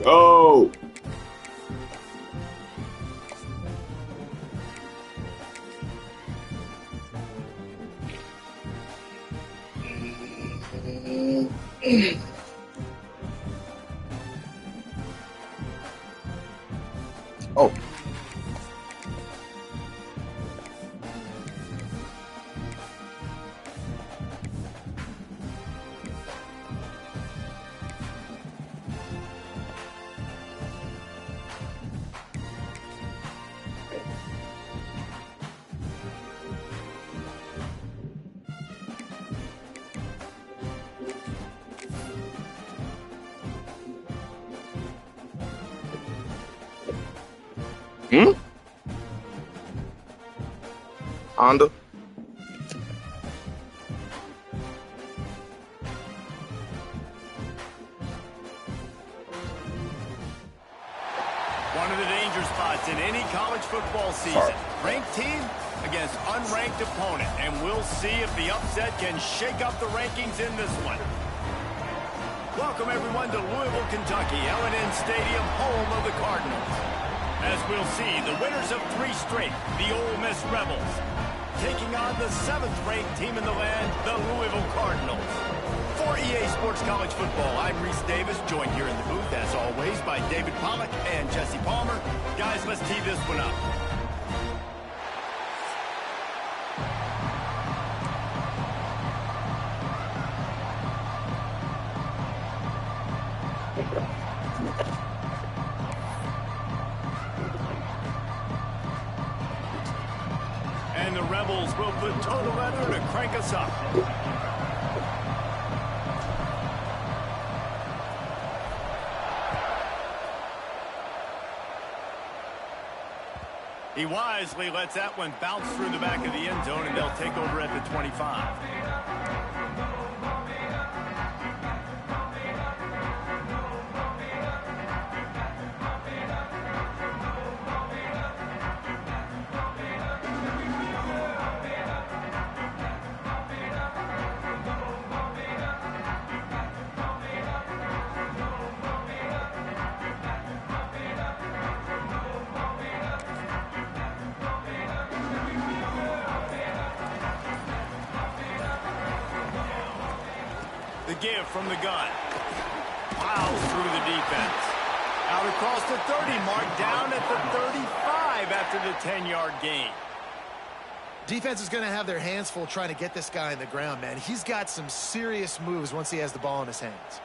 Go! Oh. Hmm? Honda? One of the danger spots in any college football season. Ranked team against unranked opponent. And we'll see if the upset can shake up the rankings in this one. Welcome, everyone, to Louisville, Kentucky, L&N Stadium, home of the Cardinals. As we'll see, the winners of 3 straight, the Ole Miss Rebels, taking on the 7th-ranked team in the land, the Louisville Cardinals. For EA Sports College Football, I'm Reese Davis, joined here in the booth, as always, by David Pollack and Jesse Palmer. Guys, let's tee this one up. And the Rebels will put total leather to crank us up. He wisely lets that one bounce through the back of the end zone, and they'll take over at the 25. The give from the gun. Plows through the defense. Out across the 30 mark, down at the 35 after the 10-yard gain. Defense is going to have their hands full trying to get this guy on the ground, man. He's got some serious moves once he has the ball in his hands.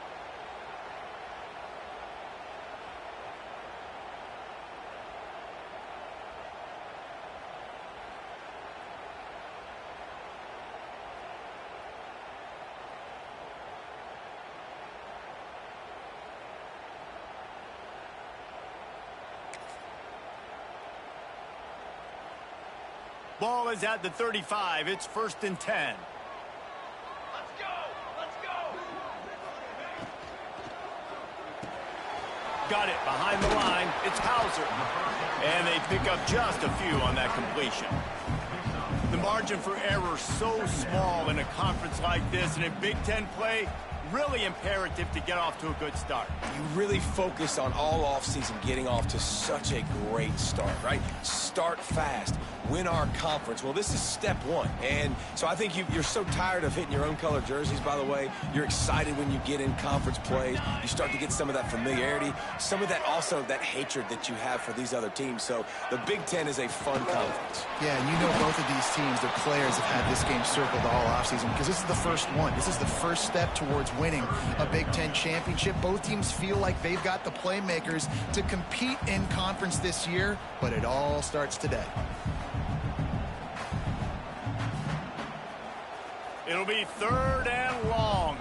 Ball is at the 35. It's 1st and 10. Let's go! Let's go! Got it behind the line. It's Hauser. And they pick up just a few on that completion. The margin for error so small in a conference like this, and in Big Ten play, really imperative to get off to a good start. You really focus on all offseason getting off to such a great start, right? Start fast, win our conference. Well, this is step 1. And so I think you're so tired of hitting your own color jerseys, by the way. You're excited when you get in conference plays. You start to get some of that familiarity, some of that also that hatred that you have for these other teams. So the Big Ten is a fun conference. Yeah, and you know both of these teams, their players have had this game circled all offseason because this is the first one. This is the first step towards winning a Big Ten championship. Both teams feel like they've got the playmakers to compete in conference this year, but it all starts today. It'll be 3rd and long.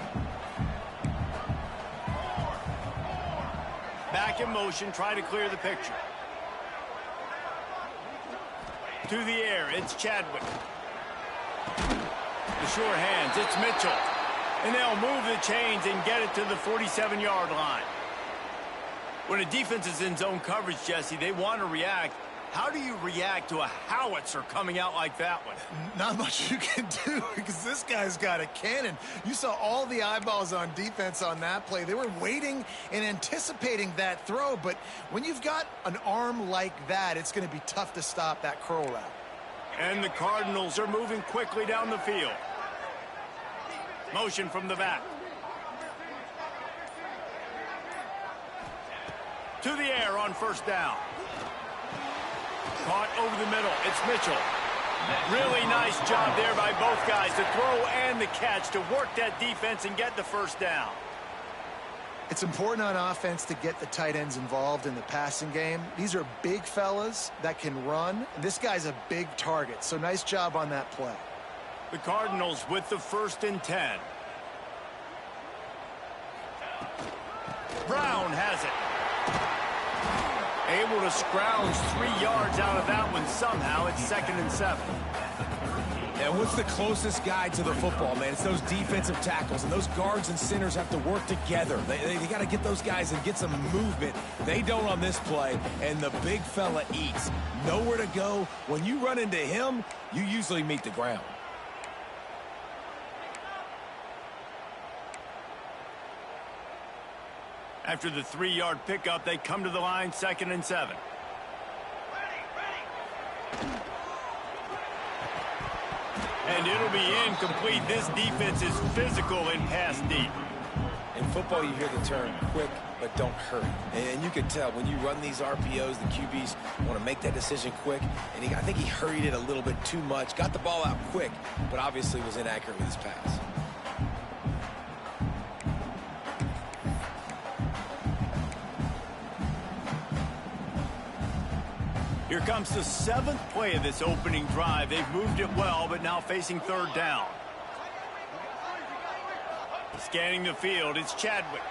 Back in motion, try to clear the picture. To the air, it's Chadwick. The sure hands, it's Mitchell. And they'll move the chains and get it to the 47-yard line. When a defense is in zone coverage, Jesse, they want to react, How do you react to a howitzer coming out like that one? Not much you can do because this guy's got a cannon. You saw all the eyeballs on defense on that play. They were waiting and anticipating that throw, but when you've got an arm like that, it's going to be tough to stop that curl route. And the Cardinals are moving quickly down the field. Motion from the back. To the air on first down. Caught over the middle. It's Mitchell. Really nice job there by both guys, the throw and the catch, to work that defense and get the first down. It's important on offense to get the tight ends involved in the passing game. These are big fellas that can run. This guy's a big target, so nice job on that play. The Cardinals with the 1st and 10. Brown has it. Able to scrounge 3 yards out of that one somehow. It's 2nd and 7. And what's the closest guy to the football, man? It's those defensive tackles, and those guards and centers have to work together. They got to get those guys and get some movement. They don't on this play, and the big fella eats. Nowhere to go. When you run into him, you usually meet the ground. After the 3-yard pickup, they come to the line, 2nd and 7. And it'll be incomplete. This defense is physical and pass deep. In football, you hear the term quick, but don't hurry. And you can tell when you run these RPOs, the QBs want to make that decision quick. And I think he hurried it a little bit too much. Got the ball out quick, but obviously was inaccurate with his pass. Here comes the 7th play of this opening drive. They've moved it well, but now facing 3rd down. Scanning the field, it's Chadwick.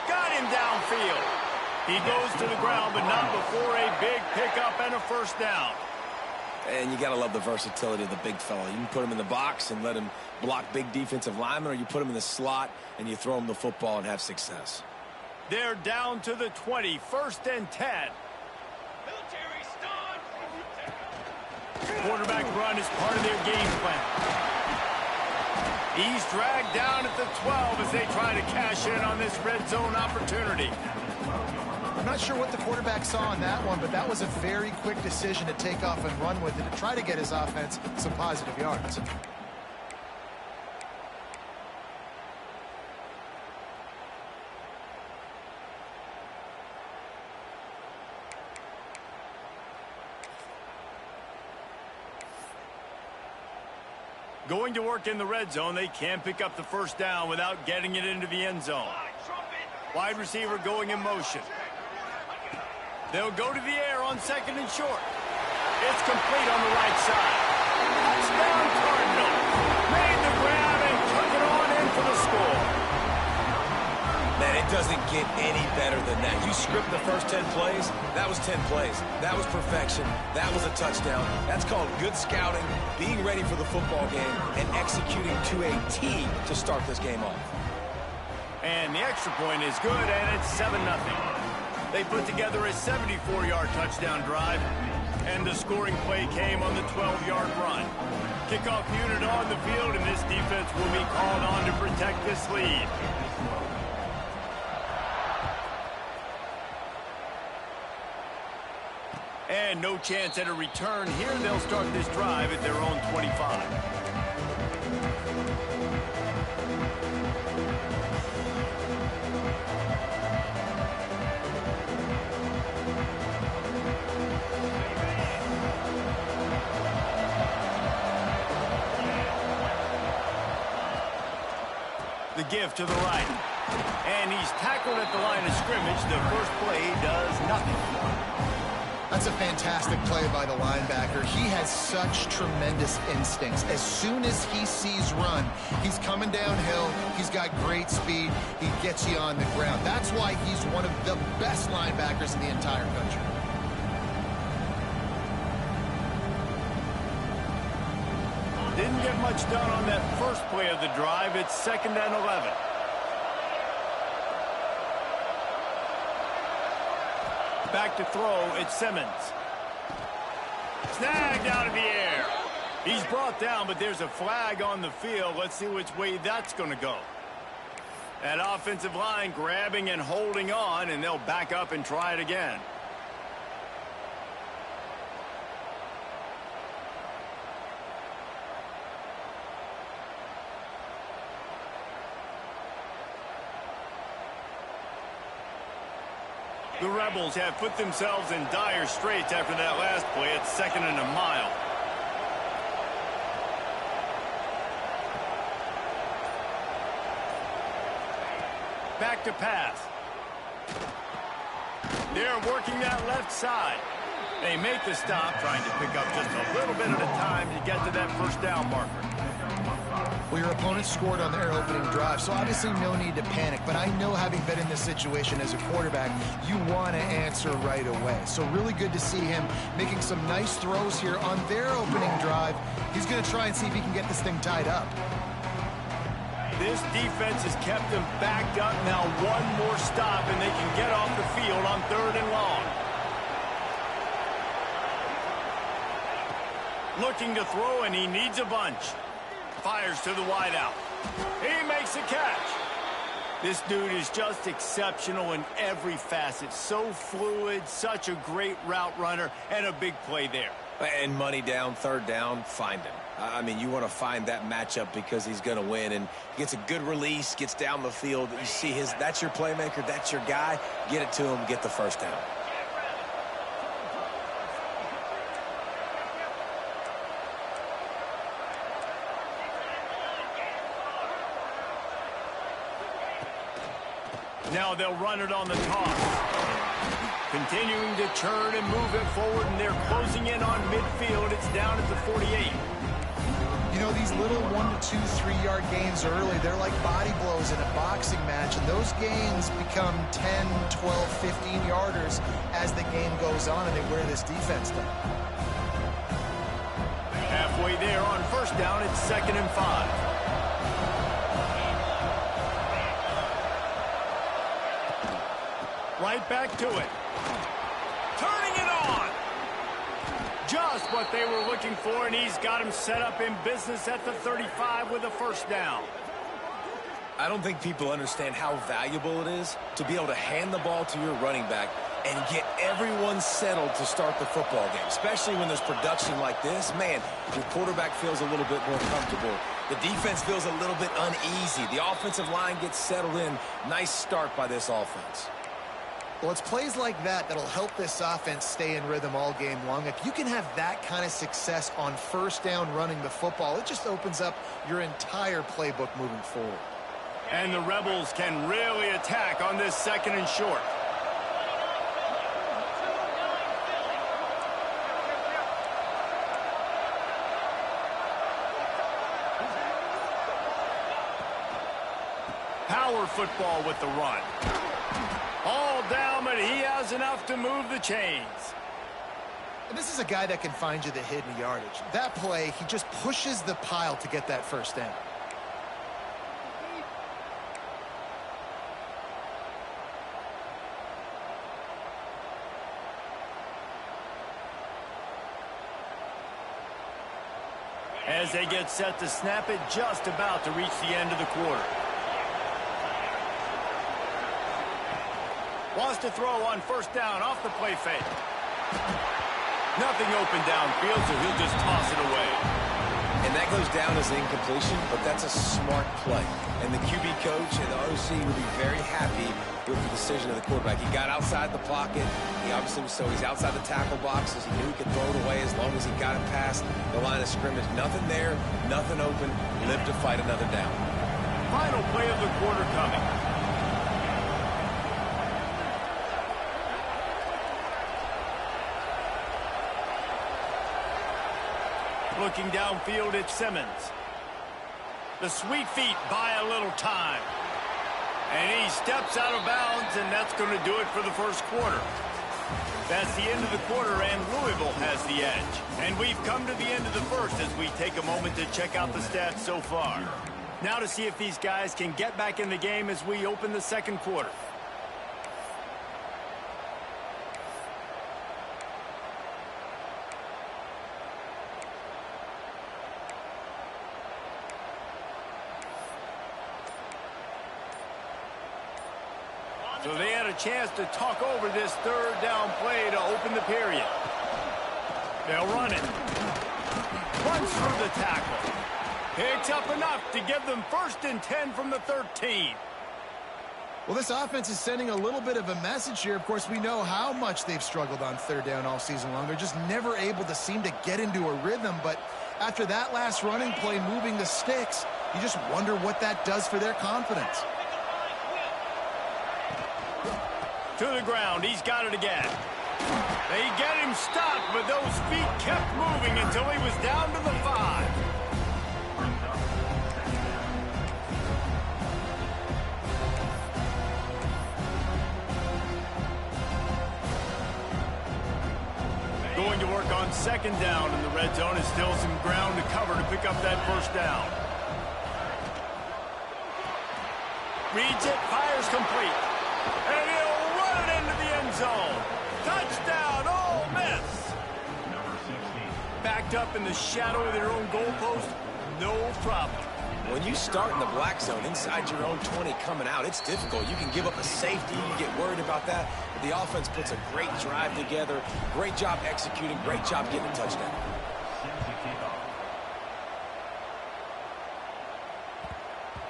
Got him downfield. He goes to the ground, but not before a big pickup and a 1st down. And you got to love the versatility of the big fella. You can put him in the box and let him block big defensive linemen, or you put him in the slot and you throw him the football and have success. They're down to the 20, 1st and 10. Quarterback run is part of their game plan. He's dragged down at the 12 as they try to cash in on this red zone opportunity. I'm not sure what the quarterback saw on that one, but that was a very quick decision to take off and run with it to try to get his offense some positive yards. Going to work in the red zone. They can't pick up the 1st down without getting it into the end zone. Wide receiver going in motion. They'll go to the air on 2nd and short. It's complete on the right side. Touchdown Cardinals. Made the grab and took it on in for the score. Man, it doesn't get any better than that. You script the first 10 plays, that was 10 plays. That was perfection. That was a touchdown. That's called good scouting, being ready for the football game, and executing to a T to start this game off. And the extra point is good, and it's 7-0. They put together a 74-yard touchdown drive, and the scoring play came on the 12-yard run. Kickoff unit on the field, and this defense will be called on to protect this lead. And no chance at a return here. They'll start this drive at their own 25. The give to the right. And he's tackled at the line of scrimmage. The first play does nothing. That's a fantastic play by the linebacker. He has such tremendous instincts. As soon as he sees run, he's coming downhill. He's got great speed. He gets you on the ground. That's why he's one of the best linebackers in the entire country. Didn't get much done on that first play of the drive. It's 2nd and 11. Back to throw, it's Simmons. Snagged out of the air. He's brought down, but there's a flag on the field. Let's see which way that's going to go. That offensive line grabbing and holding on, and they'll back up and try it again. The Rebels have put themselves in dire straits after that last play. It's 2nd and a mile. Back to pass. They're working that left side. They make the stop, trying to pick up just a little bit at a time to get to that first down marker. Well, your opponent scored on their opening drive, so obviously no need to panic. But I know, having been in this situation as a quarterback, you want to answer right away. So really good to see him making some nice throws here on their opening drive. He's going to try and see if he can get this thing tied up. This defense has kept them backed up. Now one more stop, and they can get off the field on 3rd and long. Looking to throw, and he needs a bunch. Fires to the wideout. He makes a catch. This dude is just exceptional in every facet. So fluid, such a great route runner, and a big play there. And money down, 3rd down, find him. I mean, you want to find that matchup because he's going to win, and gets a good release, gets down the field. You see that's your playmaker, that's your guy. Get it to him, get the 1st down. Now they'll run it on the toss. Continuing to churn and move it forward, and they're closing in on midfield. It's down at the 48. You know, these little 1 to 2, 3-yard gains early, they're like body blows in a boxing match, and those gains become 10, 12, 15-yarders as the game goes on, and they wear this defense down. Halfway there on 1st down, it's 2nd and 5. Right back to it. Turning it on. Just what they were looking for, and he's got him set up in business at the 35 with a 1st down. I don't think people understand how valuable it is to be able to hand the ball to your running back and get everyone settled to start the football game, especially when there's production like this. Man, your quarterback feels a little bit more comfortable. The defense feels a little bit uneasy. The offensive line gets settled in. Nice start by this offense. Well, it's plays like that that'll help this offense stay in rhythm all game long. If you can have that kind of success on 1st down running the football, it just opens up your entire playbook moving forward. And the Rebels can really attack on this 2nd and short. Power football with the run. All down, but he has enough to move the chains. And this is a guy that can find you the hidden yardage. That play, he just pushes the pile to get that 1st down. As they get set to snap it, just about to reach the end of the quarter. Wants to throw on 1st down off the play fake. Nothing open downfield, so he'll just toss it away. And that goes down as an incompletion, but that's a smart play. And the QB coach and the OC would be very happy with the decision of the quarterback. He got outside the pocket. He obviously was, so he's outside the tackle boxes. He knew he could throw it away as long as he got it past the line of scrimmage. Nothing there, nothing open. Live to fight another down. Final play of the quarter coming. Looking downfield at Simmons. The sweet feet buy a little time. And he steps out of bounds, and that's going to do it for the 1st quarter. That's the end of the quarter, and Louisville has the edge. And we've come to the end of the 1st as we take a moment to check out the stats so far. Now to see if these guys can get back in the game as we open the 2nd quarter. So they had a chance to talk over this third down play to open the period. They'll run it. Runs through the tackle. Picks up enough to give them 1st and 10 from the 13. Well, this offense is sending a little bit of a message here. Of course, we know how much they've struggled on third down all season long. They're just never able to seem to get into a rhythm. But after that last running play moving the sticks, you just wonder what that does for their confidence. To the ground. He's got it again. They get him stopped, but those feet kept moving until he was down to the 5. Going to work on 2nd down in the red zone. Is still some ground to cover to pick up that 1st down. Reads it, fires complete. And he'll run it into the end zone. Touchdown, Ole Miss. Backed up in the shadow of their own goalpost, no problem. When you start in the black zone inside your own 20 coming out, it's difficult. You can give up a safety. You get worried about that. But the offense puts a great drive together. Great job executing. Great job getting a touchdown.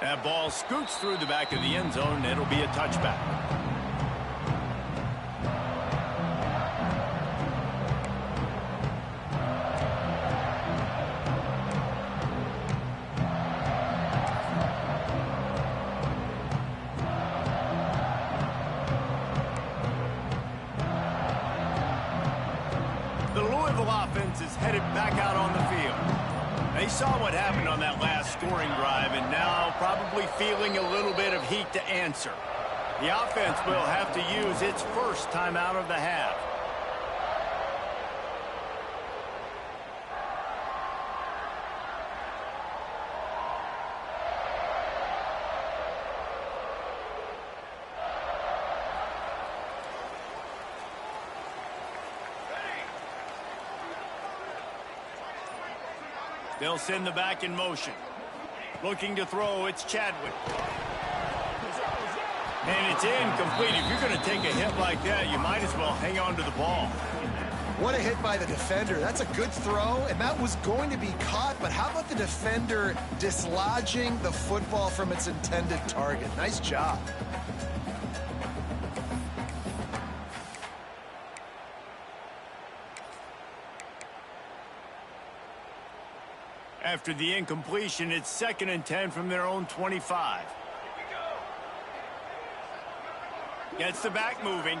That ball scoots through the back of the end zone. It'll be a touchback. The Louisville offense is headed back out on the field. They saw what happened on that last scoring drive and now probably feeling a little bit of heat to answer. The offense will have to use its 1st timeout of the half. They'll send the back in motion. Looking to throw, it's Chadwick. And it's incomplete. If you're going to take a hit like that, you might as well hang on to the ball. What a hit by the defender. That's a good throw, and that was going to be caught. But how about the defender dislodging the football from its intended target? Nice job. After the incompletion, it's 2nd and 10 from their own 25. Gets the back moving.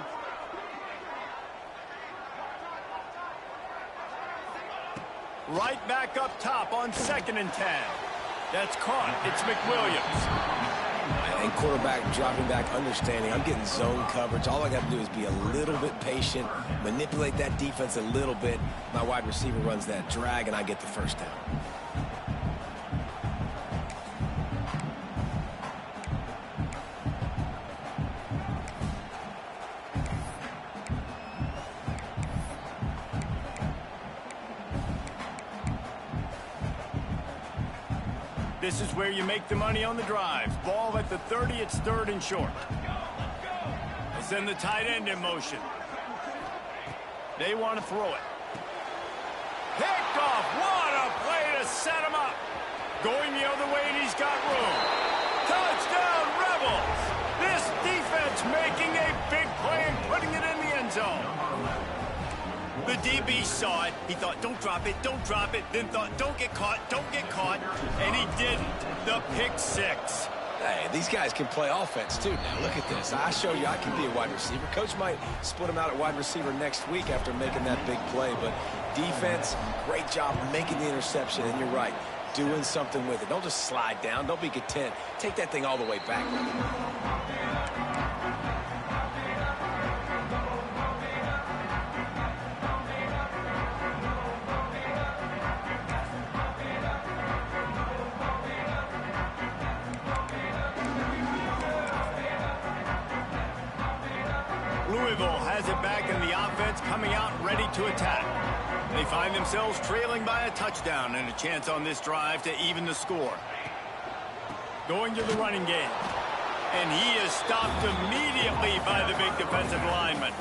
Right back up top on 2nd and 10. That's caught. It's McWilliams. And quarterback dropping back, understanding I'm getting zone coverage. All I got to do is be a little bit patient, manipulate that defense a little bit. My wide receiver runs that drag, and I get the 1st down. This is where you make the money on the drives. Ball at the 30, it's 3rd and short. They send the tight end in motion. They want to throw it. Picked off. What a play to set him up. Going the other way, and he's got room. Touchdown, Rebels. This defense making a big play and putting it in the end zone. The DB saw it. He thought, don't drop it, don't drop it. Then thought, don't get caught, and he didn't. The pick 6. Hey, these guys can play offense, too. Now, look at this. I show you I can be a wide receiver. Coach might split him out at wide receiver next week after making that big play. But defense, great job making the interception. And you're right, doing something with it. Don't just slide down. Don't be content. Take that thing all the way back. Louisville has it back in the offense, coming out ready to attack. They find themselves trailing by a touchdown and a chance on this drive to even the score. Going to the running game. And he is stopped immediately by the big defensive lineman.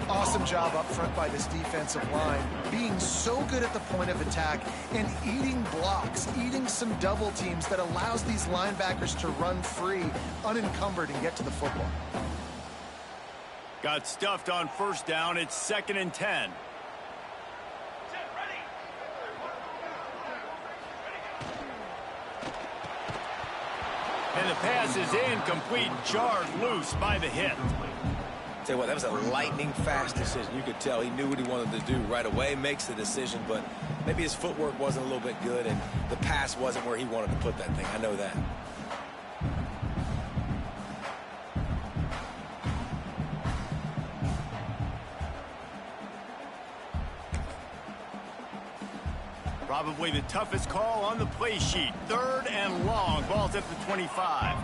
Awesome job up front by this defensive line, being so good at the point of attack and eating blocks, eating some double teams that allows these linebackers to run free, unencumbered, and get to the football. Got stuffed on first down. It's 2nd and 10. And the pass is incomplete, jarred loose by the hit. Tell you what, that was a lightning-fast decision. You could tell he knew what he wanted to do right away, makes the decision, but maybe his footwork wasn't a little bit good, and the pass wasn't where he wanted to put that thing. I know that. Probably the toughest call on the play sheet. 3rd and long. Ball's at the 25.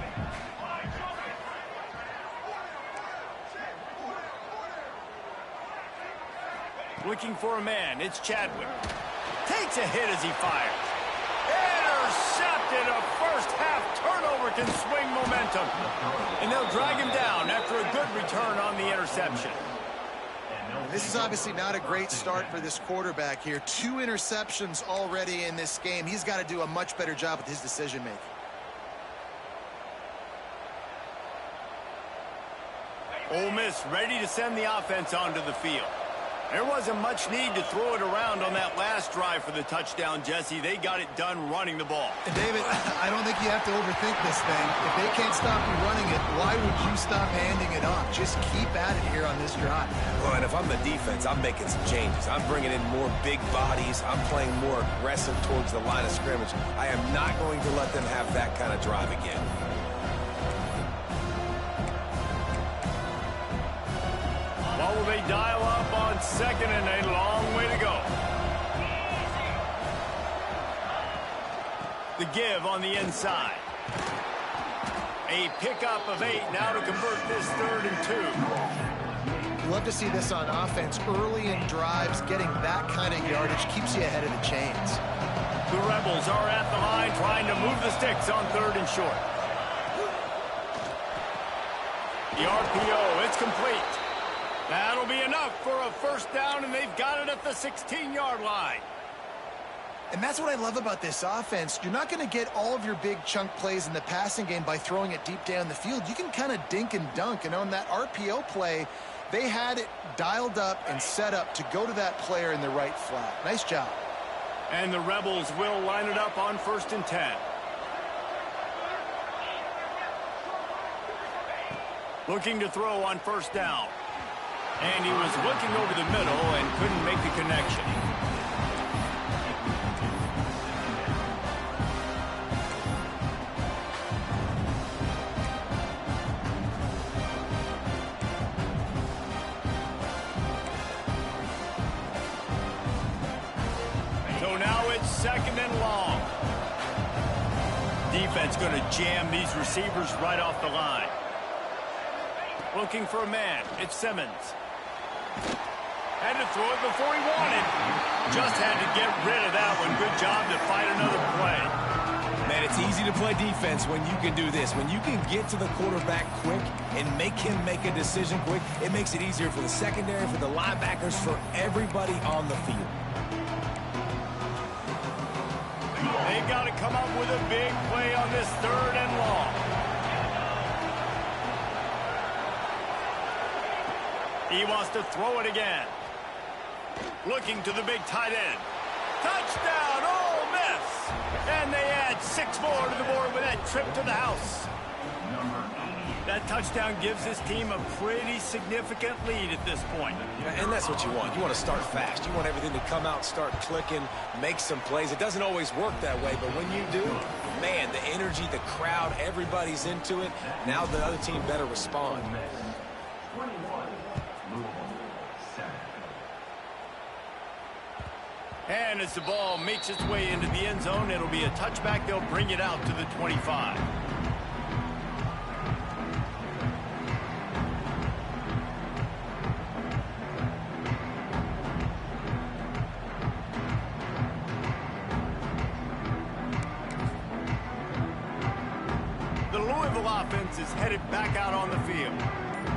Looking for a man. It's Chadwick. Takes a hit as he fires. Intercepted. A first-half turnover can swing momentum. And they'll drag him down after a good return on the interception. This is obviously not a great start for this quarterback here. 2 interceptions already in this game. He's got to do a much better job with his decision-making. Ole Miss ready to send the offense onto the field. There wasn't much need to throw it around on that last drive for the touchdown, Jesse. They got it done running the ball. And David, I don't think you have to overthink this thing. If they can't stop you running it, why would you stop handing it off? Just keep at it here on this drive. Well, and if I'm the defense, I'm making some changes. I'm bringing in more big bodies. I'm playing more aggressive towards the line of scrimmage. I am not going to let them have that kind of drive again. What will they dial up on 2nd and a long way to go? The give on the inside. A pickup of 8 now to convert this 3rd and 2. Love to see this on offense. Early in drives, getting that kind of yardage keeps you ahead of the chains. The Rebels are at the line trying to move the sticks on 3rd and short. The RPO, it's complete. That'll be enough for a first down, and they've got it at the 16-yard line. And that's what I love about this offense. You're not going to get all of your big chunk plays in the passing game by throwing it deep down the field. You can kind of dink and dunk, and on that RPO play, they had it dialed up and set up to go to that player in the right flat. Nice job. And the Rebels will line it up on 1st and 10. Looking to throw on first down. And he was looking over the middle and couldn't make the connection. So now it's 2nd and long. Defense going to jam these receivers right off the line. Looking for a man. It's Simmons. Had to throw it before he wanted. Just had to get rid of that one. Good job to fight another play. Man, it's easy to play defense when you can do this. When you can get to the quarterback quick and make him make a decision quick, it makes it easier for the secondary, for the linebackers, for everybody on the field. They've got to come up with a big play on this 3rd and long. He wants to throw it again. Looking to the big tight end. Touchdown, Ole Miss! And they add 6 more to the board with that trip to the house. That touchdown gives this team a pretty significant lead at this point. And that's what you want. You want to start fast. You want everything to come out, start clicking, make some plays. It doesn't always work that way, but when you do, man, the energy, the crowd, everybody's into it. Now the other team better respond. And as the ball makes its way into the end zone, it'll be a touchback. They'll bring it out to the 25. The Louisville Louisville offense is headed back out on the field.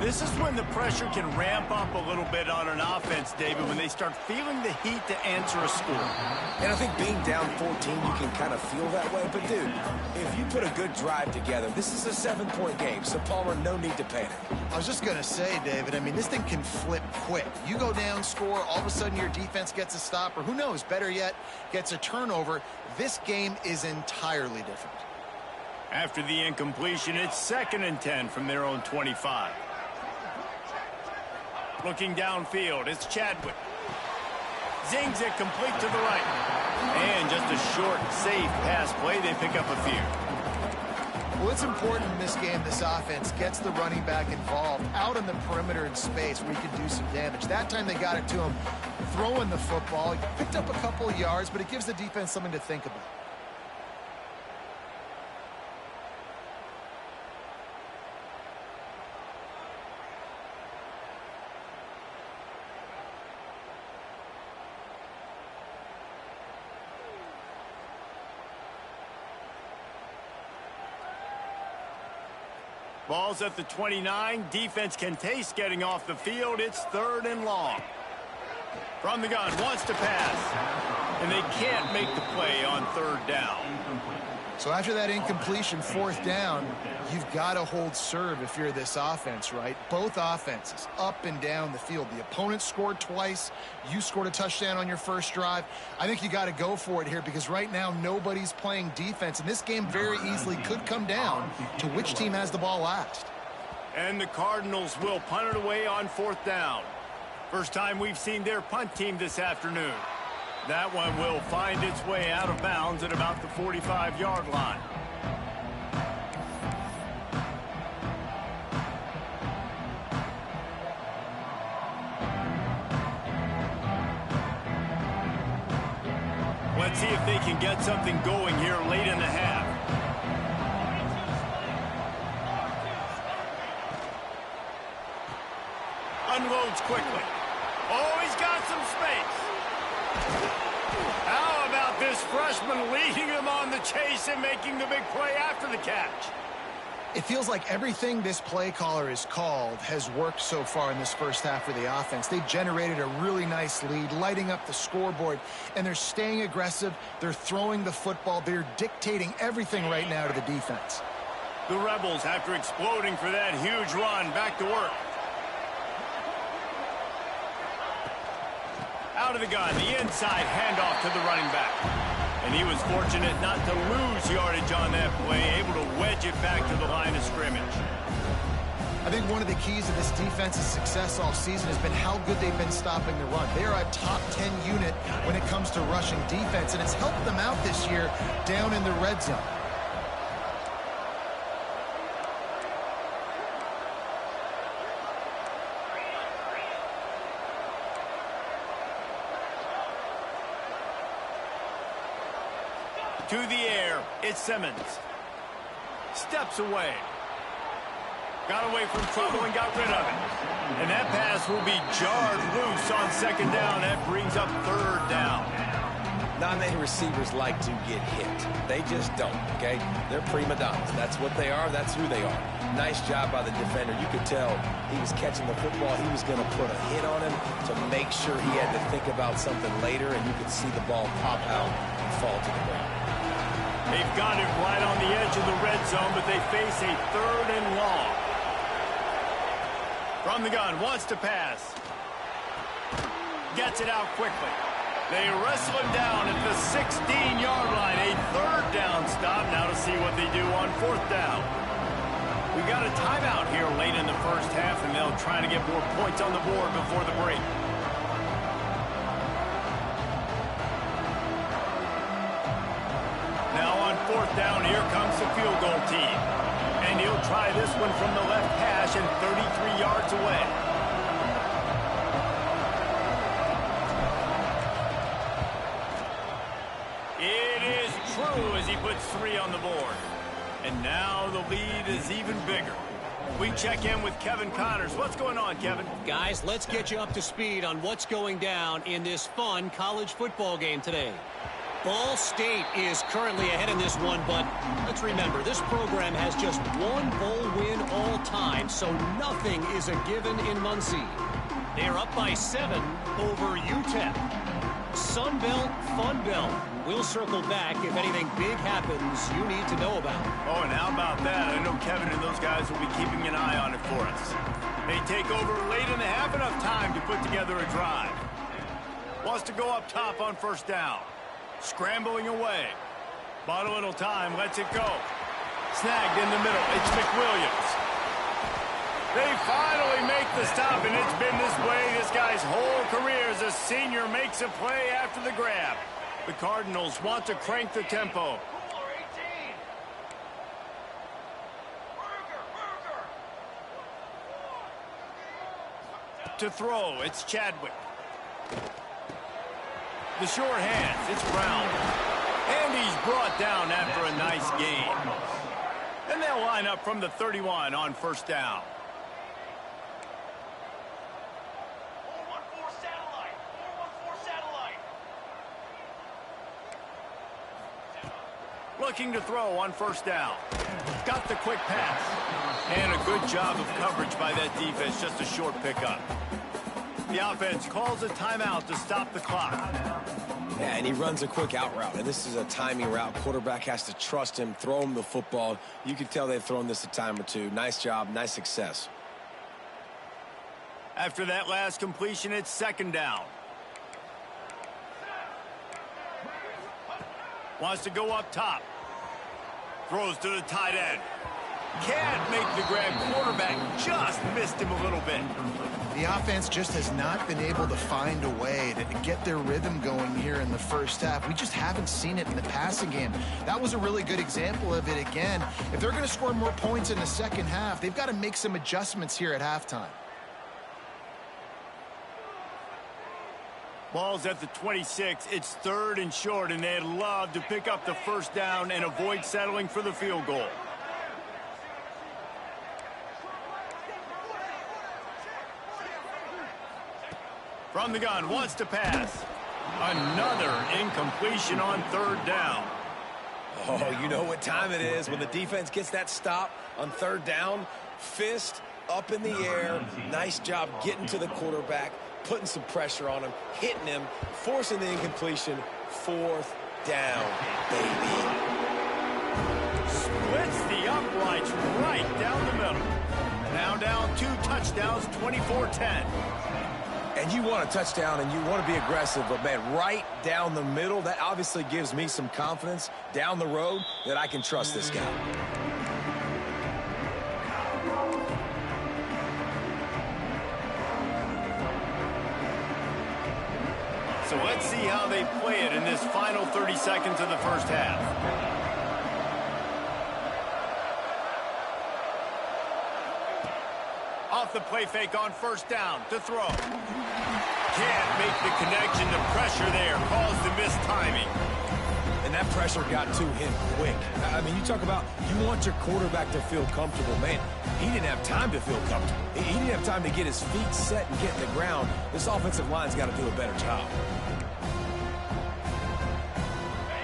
This is when the pressure can ramp up a little bit on an offense, David, when they start feeling the heat to answer a score. And I think being down 14, you can kind of feel that way. But, dude, if you put a good drive together, this is a 7-point game. So, Palmer, no need to panic. I was just going to say, David, I mean, this thing can flip quick. You go down, score, all of a sudden your defense gets a stop, or who knows, better yet, gets a turnover. This game is entirely different. After the incompletion, it's 2nd and 10 from their own 25. Looking downfield, it's Chadwick. Zings it complete to the right. And just a short, safe pass play. They pick up a few. Well, it's important in this game, this offense gets the running back involved out on the perimeter in space where he can do some damage. That time they got it to him throwing the football. He picked up a couple of yards, but it gives the defense something to think about. Ball's at the 29. Defense can taste getting off the field. It's 3rd and long. From the gun, wants to pass. And they can't make the play on 3rd down. So after that incompletion, 4th down, you've got to hold serve if you're this offense, right? Both offenses up and down the field. The opponent scored twice. You scored a touchdown on your first drive. I think you got to go for it here because right now nobody's playing defense. And this game very easily could come down to which team has the ball last. And the Cardinals will punt it away on 4th down. First time we've seen their punt team this afternoon. That one will find its way out of bounds at about the 45-yard line. Let's see if they can get something going here late in the half. Unloads quickly. Oh, he's got some space. How about this freshman leading them on the chase and making the big play after the catch? It feels like everything this play caller has called has worked so far in this first half of the offense. They've generated a really nice lead, lighting up the scoreboard, and they're staying aggressive. They're throwing the football. They're dictating everything right now to the defense. The Rebels, after exploding for that huge run, back to work. Out of the gun, the inside handoff to the running back. And he was fortunate not to lose yardage on that play, able to wedge it back to the line of scrimmage. I think one of the keys to this defense's success all season has been how good they've been stopping the run. They are a top 10 unit when it comes to rushing defense, and it's helped them out this year down in the red zone. To the air, it's Simmons. Steps away. Got away from trouble and got rid of it. And that pass will be jarred loose on 2nd down. That brings up 3rd down. Not many receivers like to get hit. They just don't, okay? They're prima donnas. That's what they are. That's who they are. Nice job by the defender. You could tell he was catching the football. He was going to put a hit on him to make sure he had to think about something later, and you could see the ball pop out and fall to the ground. They've got it right on the edge of the red zone, but they face a 3rd and long. From the gun, wants to pass. Gets it out quickly. They wrestle him down at the 16-yard line. A 3rd down stop. Now to see what they do on 4th down. We got a timeout here late in the first half, and they'll try to get more points on the board before the break. Now on 4th down, here comes the field goal team. And he'll try this one from the left hash and 33 yards away. It is true as he puts 3 on the board. And now the lead is even bigger. We check in with Kevin Connors. What's going on, Kevin? Guys, let's get you up to speed on what's going down in this fun college football game today. Ball State is currently ahead in this one, but let's remember, this program has just one bowl win all time, so nothing is a given in Muncie. They are up by 7 over UTEP. Sun Belt, Fun Belt. We'll circle back if anything big happens you need to know about. Oh, and how about that? I know Kevin and those guys will be keeping an eye on it for us. They take over late and they have enough time to put together a drive. Wants to go up top on first down. Scrambling away. Bought a little time, lets it go. Snagged in the middle. It's McWilliams. They finally make the stop, and it's been this way this guy's whole career as a senior makes a play after the grab. The Cardinals want to crank the tempo. To throw, it's Chadwick. The short hands, it's Brown. And he's brought down after a nice gain. And they'll line up from the 31 on first down. 414 satellite. 414 satellite. Looking to throw on first down. Got the quick pass. And a good job of coverage by that defense, just a short pickup. The offense calls a timeout to stop the clock. Yeah, and he runs a quick out route, and this is a timing route. Quarterback has to trust him, throw him the football. You can tell they've thrown this a time or two. Nice job, nice success. After that last completion, it's second down. Wants to go up top. Throws to the tight end. Can't make the grab. Quarterback just missed him a little bit. The offense just has not been able to find a way to get their rhythm going here in the first half. We just haven't seen it in the passing game. That was a really good example of it again. If they're going to score more points in the second half, they've got to make some adjustments here at halftime. Ball's at the 26. It's third and short, and they'd love to pick up the first down and avoid settling for the field goal. From the gun, wants to pass. Another incompletion on third down. Oh, you know what time it is when the defense gets that stop on third down. Fist up in the air. Nice job getting to the quarterback, putting some pressure on him, hitting him, forcing the incompletion. Fourth down, baby. Splits the uprights right down the middle. Now down 2 touchdowns, 24-10. And you want a touchdown and you want to be aggressive, but, man, right down the middle, that obviously gives me some confidence down the road that I can trust this guy. So let's see how they play it in this final 30 seconds of the first half. Off the play fake on first down to throw. Can't make the connection. The pressure there caused the missed timing. And that pressure got to him quick. I mean, you talk about you want your quarterback to feel comfortable. Man, he didn't have time to feel comfortable. He didn't have time to get his feet set and get in the ground. This offensive line's got to do a better job.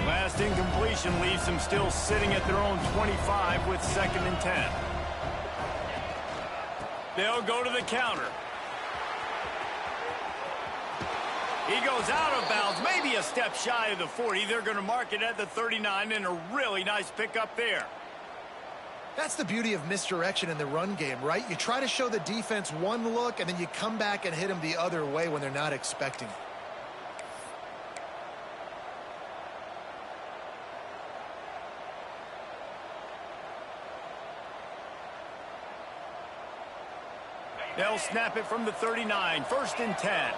Last incompletion leaves them still sitting at their own 25 with 2nd and 10. They'll go to the counter. He goes out of bounds, maybe a step shy of the 40. They're going to mark it at the 39, and a really nice pickup there. That's the beauty of misdirection in the run game, right? You try to show the defense one look, and then you come back and hit them the other way when they're not expecting it. They'll snap it from the 39, 1st and 10.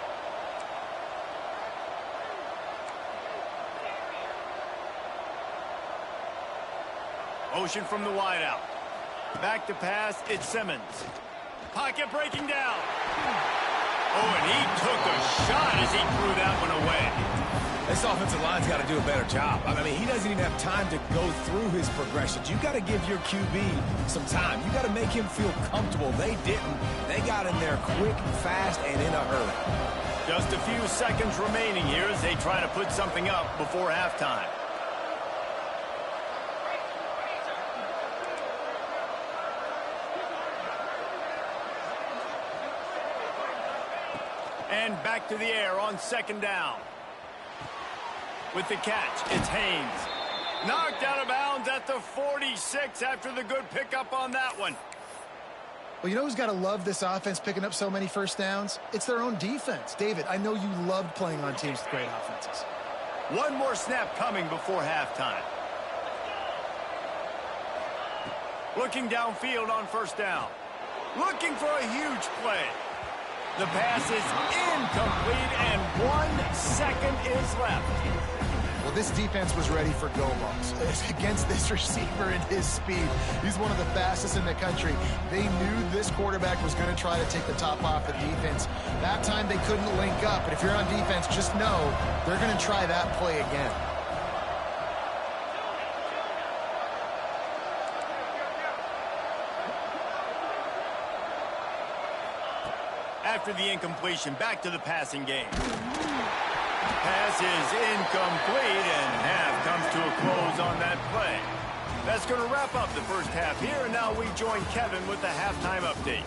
Motion from the wideout. Back to pass, it's Simmons. Pocket breaking down. Oh, and he took a shot as he threw that one away. This offensive line's got to do a better job. I mean, he doesn't even have time to go through his progressions. You got to give your QB some time. You got to make him feel comfortable. They didn't. They got in there quick, fast, and in a hurry. Just a few seconds remaining here as they try to put something up before halftime. And back to the air on second down. With the catch, it's Haynes. Knocked out of bounds at the 46 after the good pickup on that one. Well, you know who's got to love this offense picking up so many first downs? It's their own defense. David, I know you loved playing on teams with great offenses. One more snap coming before halftime. Looking downfield on first down. Looking for a huge play. The pass is incomplete, and 1 second is left. Well, this defense was ready for go balls. Against this receiver and his speed, he's one of the fastest in the country. They knew this quarterback was going to try to take the top off the defense. That time they couldn't link up, but if you're on defense, just know they're going to try that play again. After the incompletion, back to the passing game. Pass is incomplete, and half comes to a close on that play. That's going to wrap up the first half here, and now we join Kevin with the halftime update.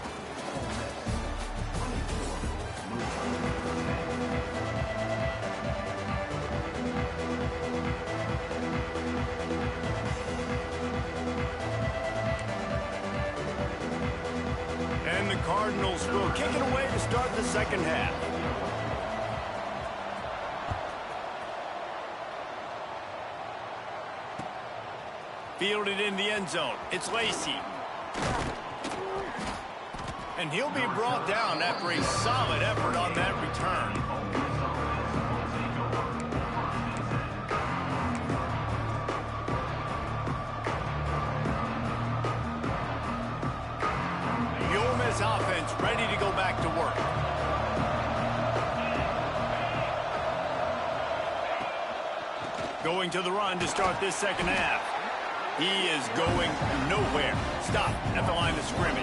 And the Cardinals will kick it away to start the second half. Fielded in the end zone. It's Lacy. And he'll be brought down after a solid effort on that return. The Ole Miss offense ready to go back to work. Going to the run to start this second half. He is going nowhere. Stop at the line of scrimmage.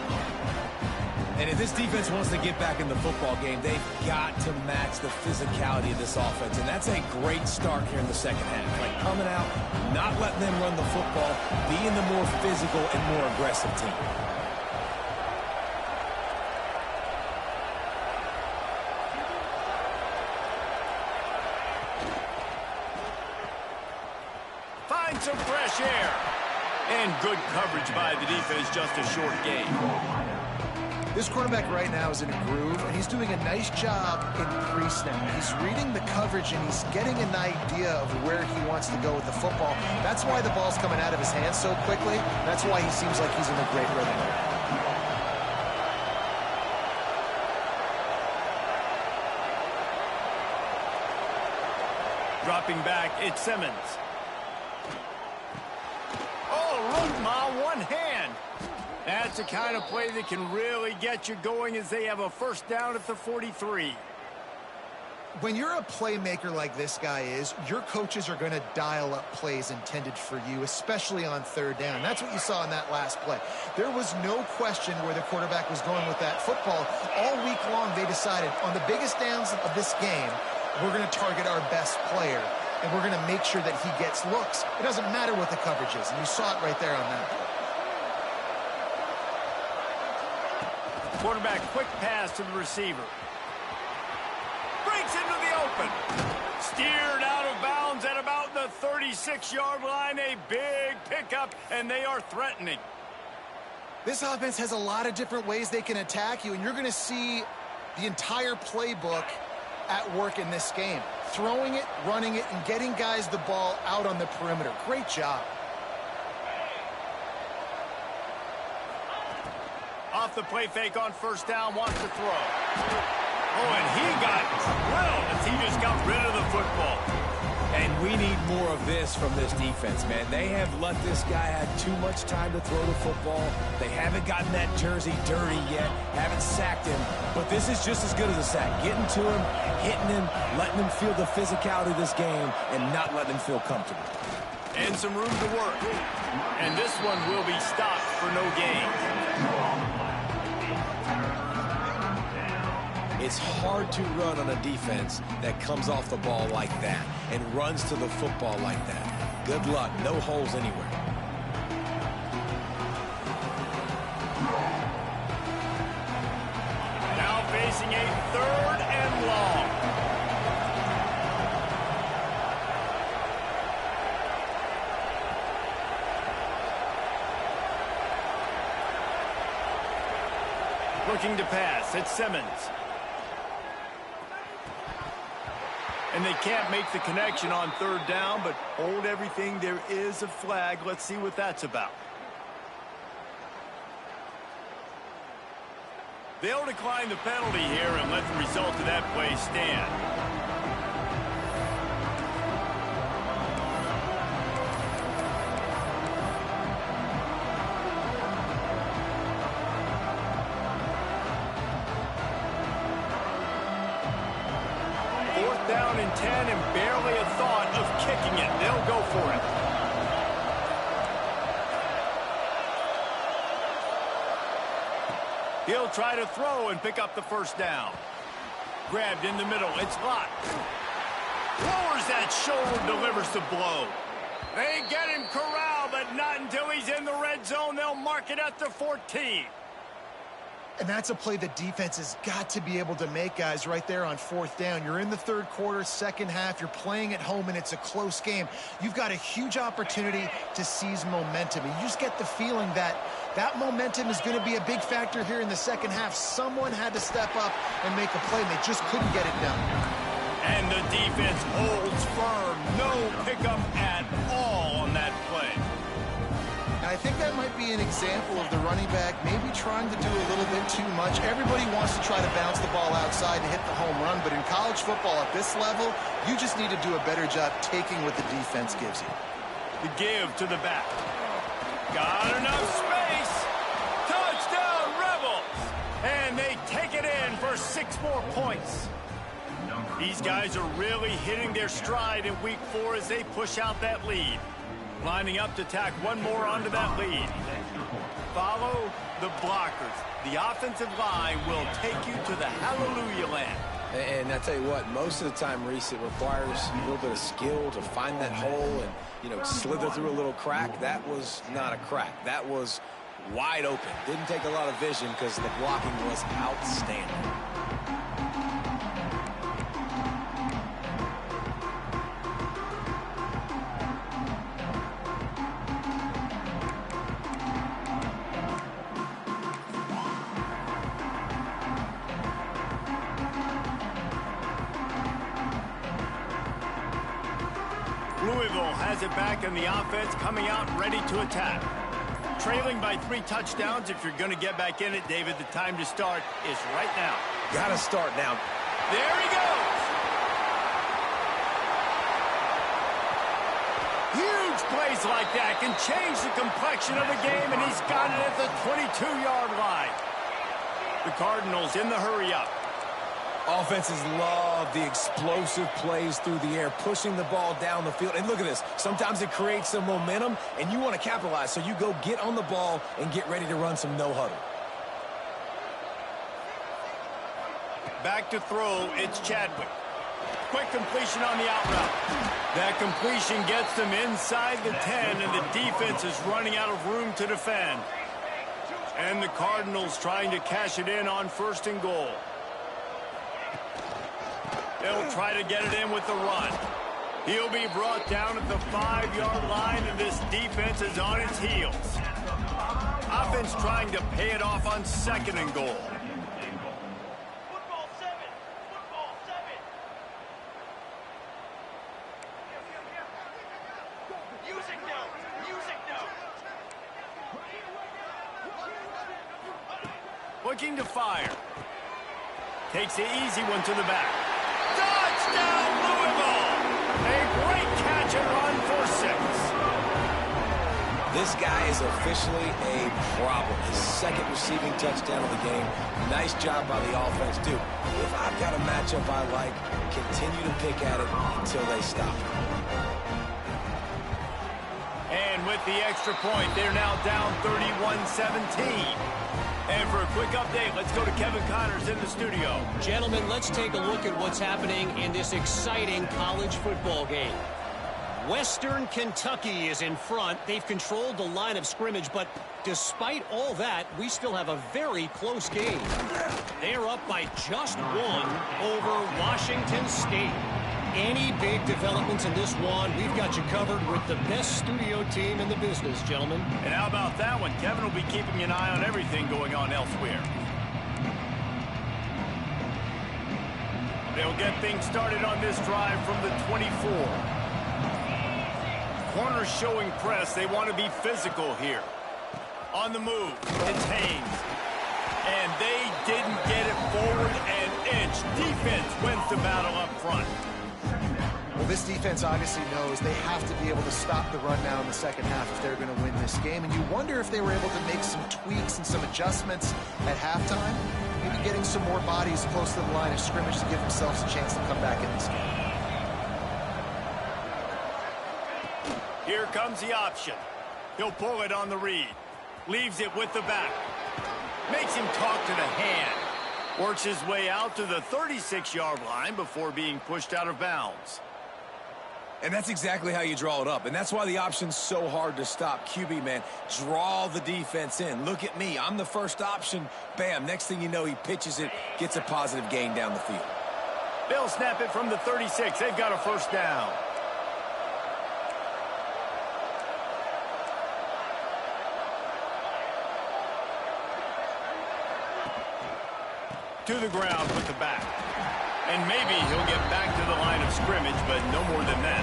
And if this defense wants to get back in the football game, they've got to match the physicality of this offense. And that's a great start here in the second half. Like coming out, not letting them run the football, being the more physical and more aggressive team. Find some fresh air. And good coverage by the defense, just a short gain. This quarterback right now is in a groove, and he's doing a nice job in pre-snap. He's reading the coverage, and he's getting an idea of where he wants to go with the football. That's why the ball's coming out of his hands so quickly. That's why he seems like he's in a great rhythm. Dropping back, it's Simmons. Look, Ma, one hand. That's the kind of play that can really get you going as they have a first down at the 43. When you're a playmaker like this guy is, your coaches are going to dial up plays intended for you, especially on third down. That's what you saw in that last play. There was no question where the quarterback was going with that football. All week long, they decided on the biggest downs of this game, we're going to target our best player. And we're going to make sure that he gets looks. It doesn't matter what the coverage is, and you saw it right there on that play. Quarterback quick pass to the receiver. Breaks into the open. Steered out of bounds at about the 36-yard line. A big pickup, and they are threatening. This offense has a lot of different ways they can attack you, and you're going to see the entire playbook at work in this game. Throwing it, running it, and getting guys the ball out on the perimeter. Great job. Off the play fake on first down, wants to throw. Oh, and he got drilled as he just got rid of the football. And we need more of this from this defense, man. They have let this guy have too much time to throw the football. They haven't gotten that jersey dirty yet, haven't sacked him. But this is just as good as a sack. Getting to him, hitting him, letting him feel the physicality of this game, and not letting him feel comfortable. And some room to work. And this one will be stopped for no gain. It's hard to run on a defense that comes off the ball like that and runs to the football like that. Good luck. No holes anywhere. Now facing a 3rd and long. Looking to pass, it's Simmons. And they can't make the connection on 3rd down, but hold everything. There is a flag. Let's see what that's about. They'll decline the penalty here and let the result of that play stand. Down and 10 and barely a thought of kicking it. They'll go for it. He'll try to throw and pick up the 1st down. Grabbed in the middle. It's Lott. Lowers that shoulder, delivers the blow. They get him corralled, but not until he's in the red zone. They'll mark it at the 14. And that's a play the defense has got to be able to make, guys, right there on 4th down. You're in the 3rd quarter, second half. You're playing at home, and it's a close game. You've got a huge opportunity to seize momentum. And you just get the feeling that that momentum is going to be a big factor here in the second half. Someone had to step up and make a play, and they just couldn't get it done. And the defense holds firm. No pickup at all on that play. I think that might be an example of the running back maybe trying to do a little bit too much. Everybody wants to try to bounce the ball outside and hit the home run, but in college football at this level, you just need to do a better job taking what the defense gives you. The give to the back. Got enough space. Touchdown, Rebels. And they take it in for 6 more points. These guys are really hitting their stride in week 4 as they push out that lead. Lining up to tack one more onto that lead. Follow the blockers. The offensive line will take you to the hallelujah land. And I tell you what, most of the time, Reese, it requires a little bit of skill to find that hole and, slither through a little crack. That was not a crack. That was wide open. Didn't take a lot of vision because the blocking was outstanding. Louisville has it back in the offense, coming out ready to attack. Trailing by 3 touchdowns. If you're going to get back in it, David, the time to start is right now. Got to start now. There he goes. Huge plays like that can change the complexion of a game, and he's got it at the 22-yard line. The Cardinals in the hurry-up. Offenses love the explosive plays through the air, pushing the ball down the field. And look at this. Sometimes it creates some momentum, and you want to capitalize. So you go get on the ball and get ready to run some no-huddle. Back to throw, it's Chadwick. Quick completion on the out route. That completion gets them inside the 10, and the defense is running out of room to defend. And the Cardinals trying to cash it in on 1st and goal. They'll try to get it in with the run. He'll be brought down at the 5-yard line, and this defense is on its heels. Offense trying to pay it off on 2nd and goal. Football 7. Football 7. Music note. Music note. Looking to fire. Takes the easy one to the back. Touchdown, Louisville! A great Watch it run for 6. This guy is officially a problem. His second receiving touchdown of the game. Nice job by the offense, too. If I've got a matchup I like, continue to pick at it until they stop. And with the extra point, they're now down 31-17. And for a quick update, let's go to Kevin Connors in the studio. Gentlemen, let's take a look at what's happening in this exciting college football game. Western Kentucky is in front. They've controlled the line of scrimmage, but despite all that, we still have a very close game. They're up by just 1 over Washington State. Any big developments in this one, we've got you covered with the best studio team in the business, gentlemen. And how about that one? Kevin will be keeping an eye on everything going on elsewhere. They'll get things started on this drive from the 24. Corners showing press. They want to be physical here. On the move, it's Haynes. And they didn't get it forward an inch. Defense wins the battle up front. Well, this defense obviously knows they have to be able to stop the run now in the second half if they're going to win this game. And you wonder if they were able to make some tweaks and some adjustments at halftime. Maybe getting some more bodies close to the line of scrimmage to give themselves a chance to come back in this game. Here comes the option. He'll pull it on the read. Leaves it with the back. Makes him talk to the hand. Works his way out to the 36-yard line before being pushed out of bounds. And that's exactly how you draw it up. And that's why the option's so hard to stop. QB, man, draw the defense in. Look at me. I'm the first option. Bam. Next thing you know, he pitches it, gets a positive gain down the field. They'll snap it from the 36. They've got a first down. To the ground with the back. And maybe he'll get back to the line of scrimmage, but no more than that.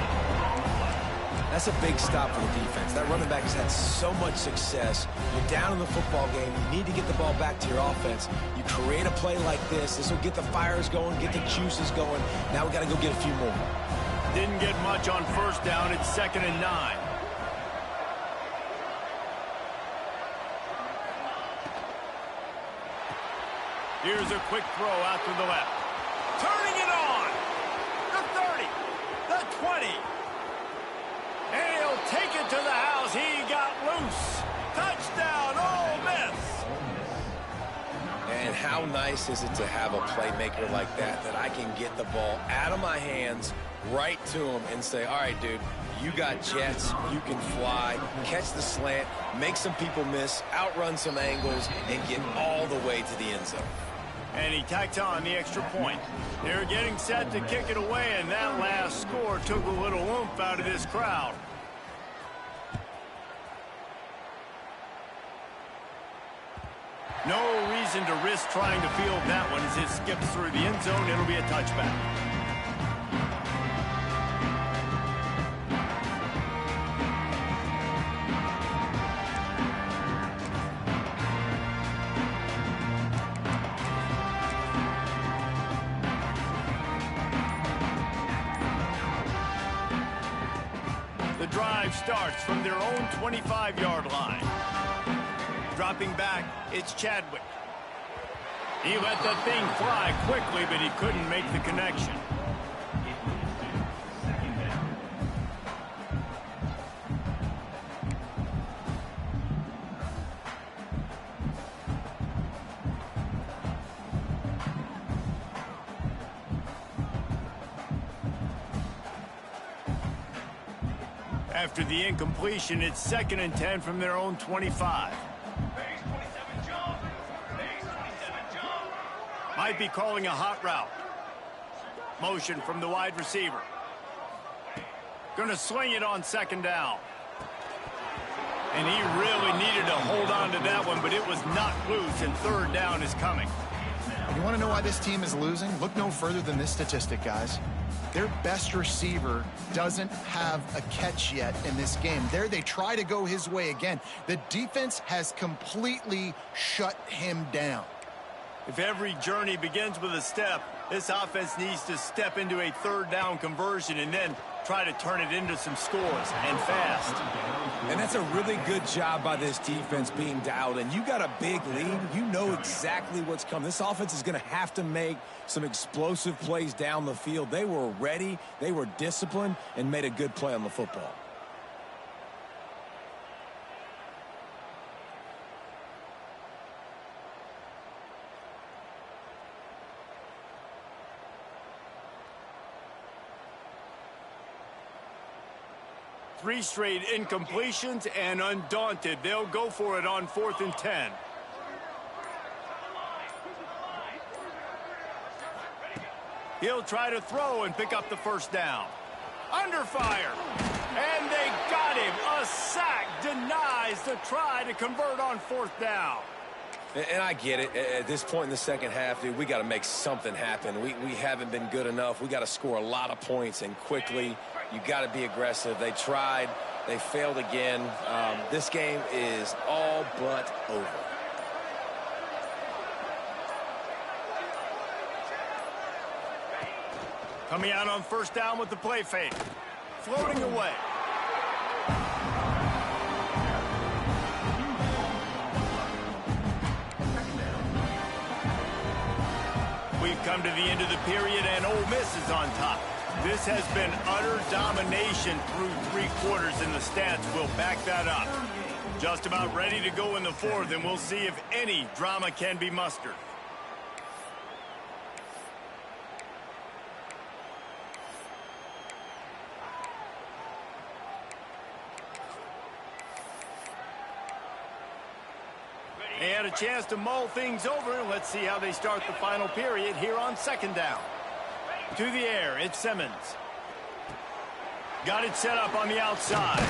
That's a big stop for the defense. That running back has had so much success. You're down in the football game. You need to get the ball back to your offense. You create a play like this. This will get the fires going, get the juices going. Now we got to go get a few more. Didn't get much on first down. It's 2nd and 9. Here's a quick throw out to the left. Turning it on. The 30. The 20. And he'll take it to the house. He got loose. Touchdown, Ole Miss. And how nice is it to have a playmaker like that I can get the ball out of my hands right to him and say, all right, dude, you got jets, you can fly, catch the slant, make some people miss, outrun some angles, and get all the way to the end zone. And he tacked on the extra point. They're getting set to kick it away, and that last score took a little oomph out of this crowd. No reason to risk trying to field that one as it skips through the end zone. It'll be a touchback. The drive starts from their own 25-yard line. Dropping back, it's Chadwick. He let that thing fly quickly, but he couldn't make the connection. After the incompletion, it's 2nd and 10 from their own 25. Might be calling a hot route. Motion from the wide receiver. Gonna swing it on 2nd down. And he really needed to hold on to that one, but it was not loose, and 3rd down is coming. You want to know why this team is losing? Look no further than this statistic, guys. Their best receiver doesn't have a catch yet in this game. There they try to go his way again. The defense has completely shut him down. If every journey begins with a step, this offense needs to step into a 3rd down conversion and then try to turn it into some scores, and fast. And that's a really good job by this defense being dialed in. You got a big lead. You know exactly what's coming. This offense is going to have to make some explosive plays down the field. They were ready, they were disciplined, and made a good play on the football. Three straight incompletions, and undaunted, they'll go for it on 4th and 10. He'll try to throw and pick up the first down. Under fire, and they got him. A sack denies the try to convert on 4th down. And I get it. At this point in the second half, dude, we got to make something happen. We haven't been good enough. We got to score a lot of points and quickly. You got to be aggressive. They tried. They failed again. This game is all but over. Coming out on 1st down with the play fake. Floating away. We've come to the end of the period, and Ole Miss is on top. This has been utter domination through 3 quarters, and the stats will back that up. Just about ready to go in the 4th, and we'll see if any drama can be mustered. They had a chance to mull things over. Let's see how they start the final period here on 2nd down. To the air, it's Simmons. Got it set up on the outside.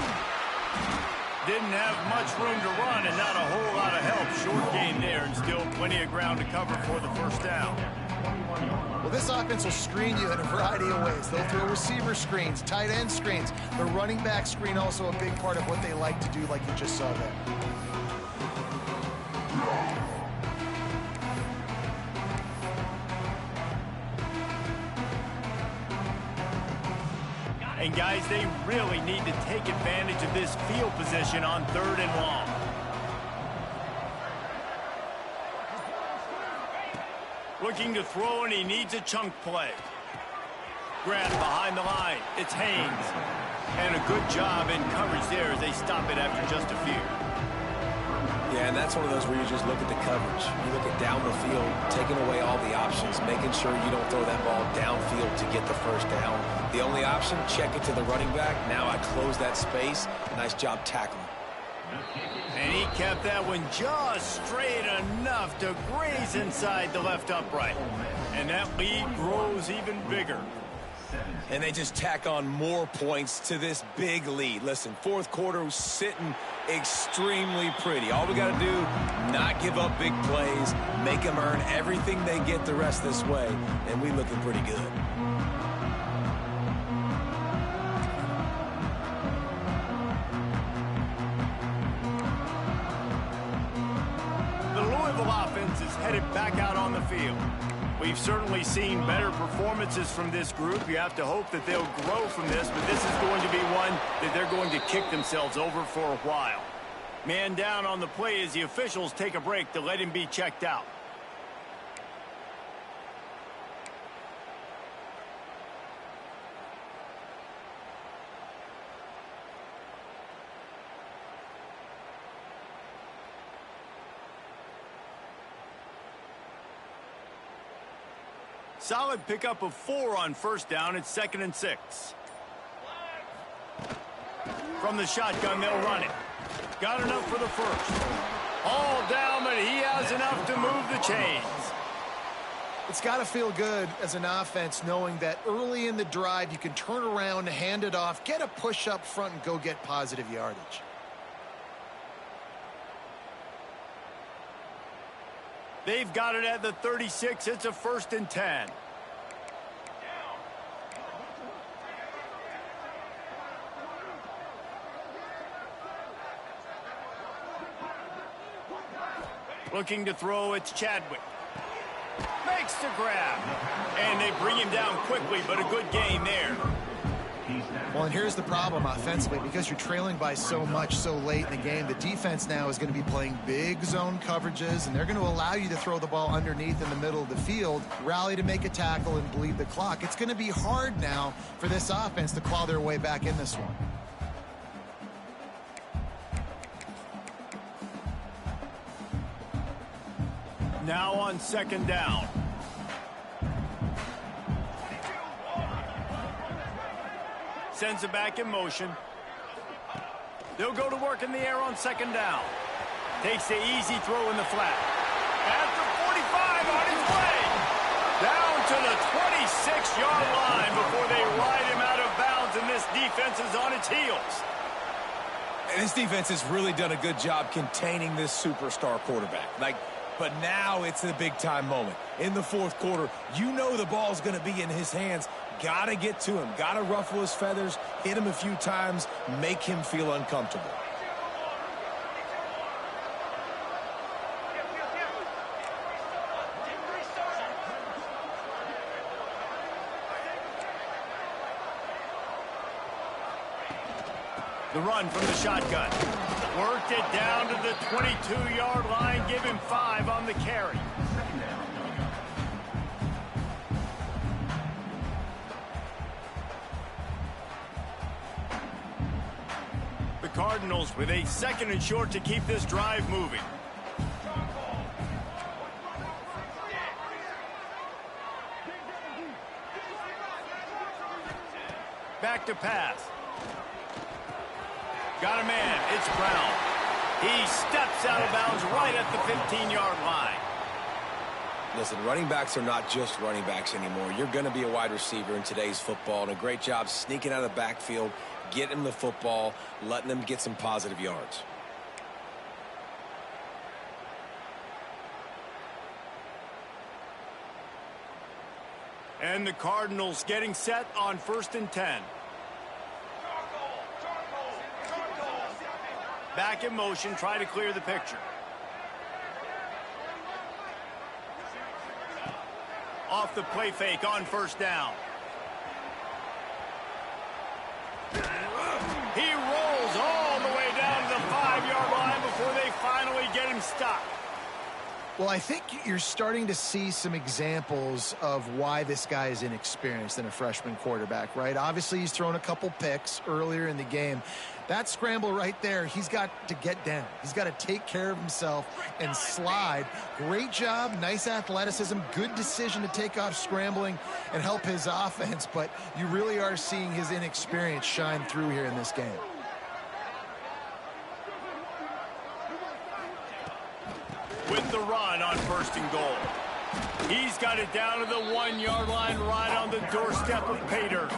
Didn't have much room to run and not a whole lot of help. Short gain there and still plenty of ground to cover for the 1st down. Well, this offense will screen you in a variety of ways. They'll throw receiver screens, tight end screens. The running back screen also a big part of what they like to do, like you just saw there. And guys, they really need to take advantage of this field position on 3rd and long. Looking to throw, and he needs a chunk play. Grab behind the line. It's Haynes. And a good job in coverage there as they stop it after just a few. Yeah, and that's one of those where you just look at the coverage. You look at down the field, taking away all the options, making sure you don't throw that ball downfield to get the 1st down. The only option, check it to the running back. Now I close that space. Nice job tackling. And he kept that one just straight enough to graze inside the left upright. And that lead grows even bigger. And they just tack on more points to this big lead. Listen, 4th quarter was sitting extremely pretty. All we got to do, not give up big plays, make them earn everything they get the rest this way, and we looking pretty good. The Louisville offense is headed back out on the field. We've certainly seen better performances from this group. You have to hope that they'll grow from this, but this is going to be one that they're going to kick themselves over for a while. Man down on the play as the officials take a break to let him be checked out. Solid pickup of 4 on 1st down. It's 2nd and 6. From the shotgun, they'll run it. Got enough for the 1st. All down, but he has enough to move the chains. It's got to feel good as an offense knowing that early in the drive you can turn around, hand it off, get a push up front, and go get positive yardage. They've got it at the 36. It's a 1st and 10. Looking to throw, it's Chadwick. Makes the grab. And they bring him down quickly, but a good gain there. Well, and here's the problem offensively. Because you're trailing by so much so late in the game, the defense now is going to be playing big zone coverages, and they're going to allow you to throw the ball underneath in the middle of the field, rally to make a tackle, and bleed the clock. It's going to be hard now for this offense to claw their way back in this one. Now on second down. Sends it back in motion. They'll go to work in the air on second down. Takes the easy throw in the flat. At the 45 on his way. Down to the 26-yard line before they ride him out of bounds, and this defense is on its heels. And this defense has really done a good job containing this superstar quarterback. But now it's the big-time moment. In the fourth quarter, you know the ball's going to be in his hands. Got to get to him. Got to ruffle his feathers, hit him a few times, make him feel uncomfortable. The run from the shotgun. Worked it down to the 22-yard line. Give him 5 on the carry. The Cardinals with a 2nd and short to keep this drive moving. Back to pass. Got a man. It's Brown. He steps out of bounds right at the 15-yard line. Listen, running backs are not just running backs anymore. You're going to be a wide receiver in today's football, and a great job sneaking out of the backfield, getting them the football, letting them get some positive yards. And the Cardinals getting set on 1st and 10. Back in motion, try to clear the picture. Off the play fake on 1st down. He rolls all the way down to the 5-yard line before they finally get him stopped. Well, I think you're starting to see some examples of why this guy is inexperienced in a freshman quarterback, right? Obviously, he's thrown a couple picks earlier in the game. That scramble right there, he's got to get down. He's got to take care of himself and slide. Great job, nice athleticism, good decision to take off scrambling and help his offense, but you really are seeing his inexperience shine through here in this game. With the run on 1st and goal. He's got it down to the 1-yard line right on the doorstep of Pater.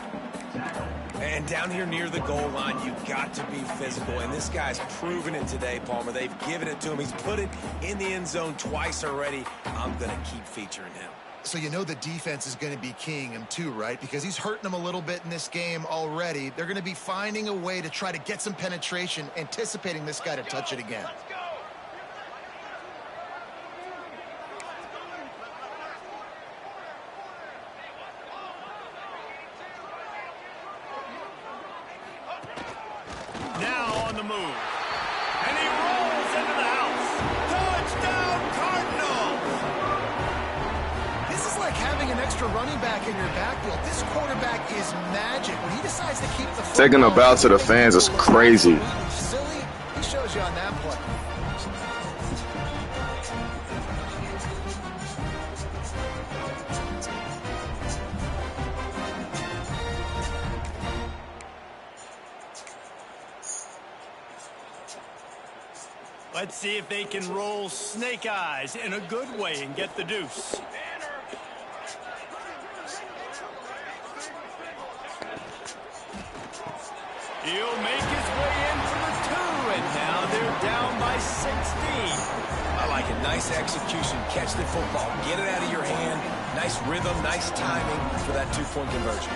And down here near the goal line, you've got to be physical. And this guy's proven it today, Palmer. They've given it to him. He's put it in the end zone twice already. I'm going to keep featuring him. So you know the defense is going to be keying him too, right? Because he's hurting them a little bit in this game already. They're going to be finding a way to try to get some penetration, anticipating this guy to touch it again. Now on the move. And he rolls into the house. Touchdown, Cardinals! This is like having an extra running back in your backfield. This quarterback is magic. When he decides to keep the football, Taking the ball to the fans is crazy. Silly, he shows you on that play. Let's see if they can roll snake eyes in a good way and get the deuce. He'll make his way in for the 2, and now they're down by 16. I like it. Nice execution. Catch the football. Get it out of your hand. Nice rhythm, nice timing for that 2-point conversion.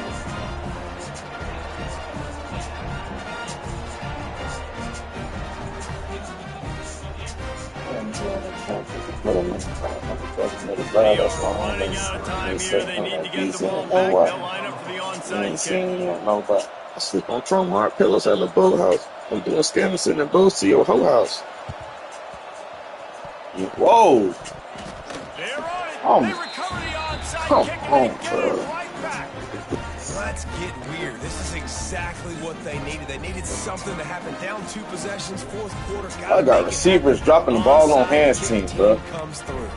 They are running out of time here. They need to get the ball back. They'll line up for the onside kick. I sleep on Trump hard pillows at the boathouse. I'm doing scammers in the boat to your whole house. Whoa! They're on it. Oh, They recover the onside come kick and on, they get bro. it right back. Let's get weird. This is exactly what they needed. They needed something to happen. Down 2 possessions, fourth quarter. I got receivers dropping the ball on hands teams, bro. Comes through.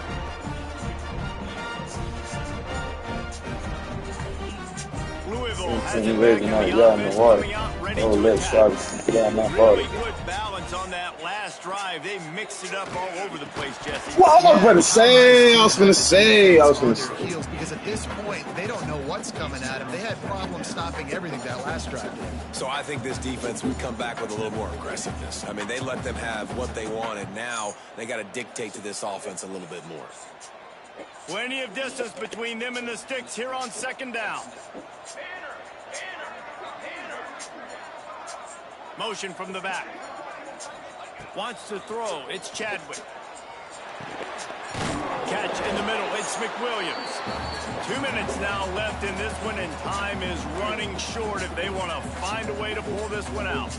Louisville has You it ready back to in knock the y'all in the offense water. coming out ready Oh, to let's try attack. to get out my Really body. good balance on that last drive. They mixed it up all over the place, Jesse. Well, I was gonna say. On their heels, because at this point, they don't know what's coming at them. They had problems stopping everything that last drive did. So I think this defense would come back with a little more aggressiveness. I mean, they let them have what they wanted. Now they got to dictate to this offense a little bit more. Plenty of distance between them and the sticks here on second down. Motion from the back. Wants to throw. It's Chadwick. Catch in the middle. It's McWilliams. 2 minutes now left in this one, and time is running short if they want to find a way to pull this one out.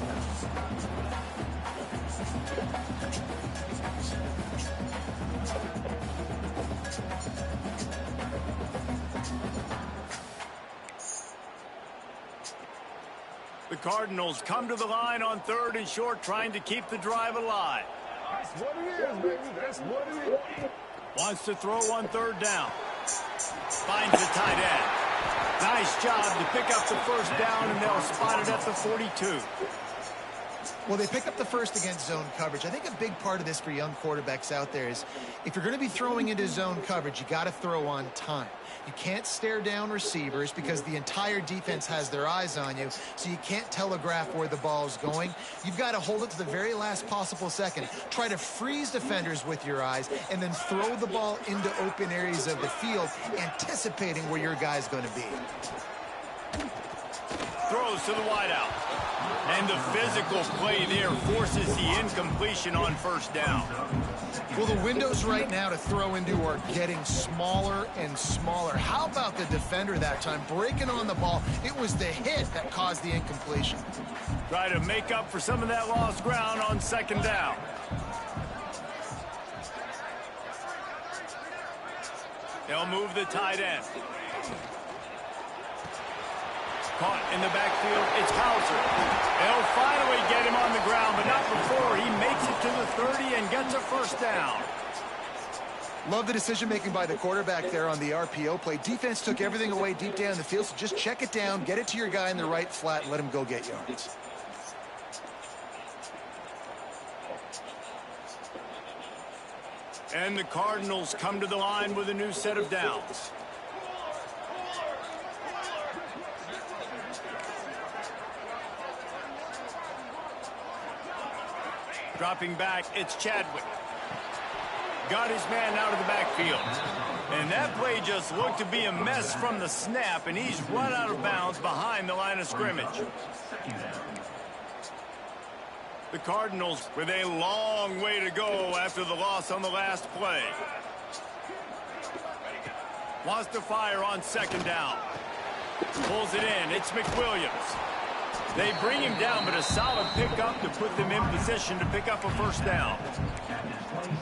The Cardinals come to the line on 3rd and short, trying to keep the drive alive. That's what it is, baby. That's what it is. Wants to throw on 3rd down. Finds the tight end. Nice job to pick up the first down, and they'll spot it at the 42. Well, they pick up the first against zone coverage. I think a big part of this for young quarterbacks out there is if you're going to be throwing into zone coverage, you got to throw on time. You can't stare down receivers because the entire defense has their eyes on you, so you can't telegraph where the ball's going. You've got to hold it to the very last possible second. Try to freeze defenders with your eyes and then throw the ball into open areas of the field, anticipating where your guy's going to be. Throws to the wideout. And the physical play there forces the incompletion on first down. Well, the windows right now to throw into are getting smaller and smaller. How about the defender that time breaking on the ball? It was the hit that caused the incompletion. Try to make up for some of that lost ground on second down. They'll move the tight end. Caught in the backfield, it's Hauser. They'll finally get him on the ground, but not before he makes it to the 30 and gets a first down. Love the decision-making by the quarterback there on the RPO play. Defense took everything away deep down the field, so just check it down, get it to your guy in the right flat, and let him go get yards. And the Cardinals come to the line with a new set of downs. Dropping back, it's Chadwick. Got his man out of the backfield. And that play just looked to be a mess from the snap, and he's run out of bounds behind the line of scrimmage. The Cardinals with a long way to go after the loss on the last play. Wants to fire on second down. Pulls it in. It's McWilliams. They bring him down, but a solid pickup to put them in position to pick up a first down.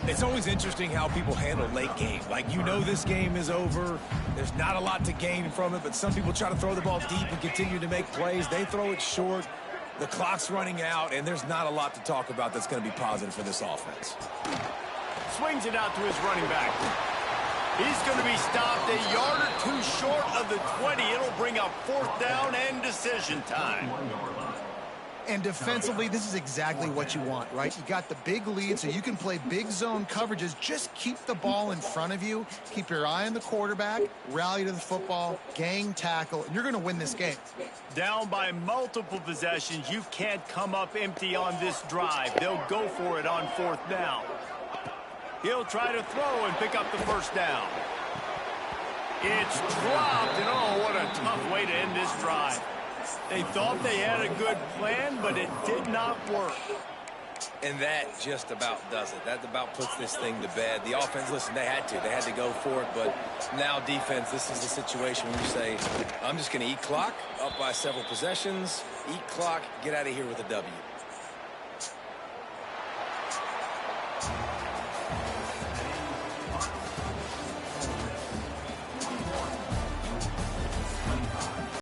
It's always interesting how people handle late game. Like, you know this game is over. There's not a lot to gain from it, but some people try to throw the ball deep and continue to make plays. They throw it short. The clock's running out, and there's not a lot to talk about that's going to be positive for this offense. Swings it out to his running back. He's going to be stopped a yard or two short of the 20. It'll bring up fourth down and decision time. And defensively, this is exactly what you want, right? You got the big lead, so you can play big zone coverages. Just keep the ball in front of you. Keep your eye on the quarterback. Rally to the football. Gang tackle. And you're going to win this game. Down by multiple possessions. You can't come up empty on this drive. They'll go for it on fourth down. He'll try to throw and pick up the first down. It's dropped, and oh, what a tough way to end this drive. They thought they had a good plan, but it did not work. And that just about does it. That about puts this thing to bed. The offense, listen, they had to go for it, but now defense, this is the situation where you say, I'm just going to eat clock, up by several possessions. Eat clock, get out of here with a W.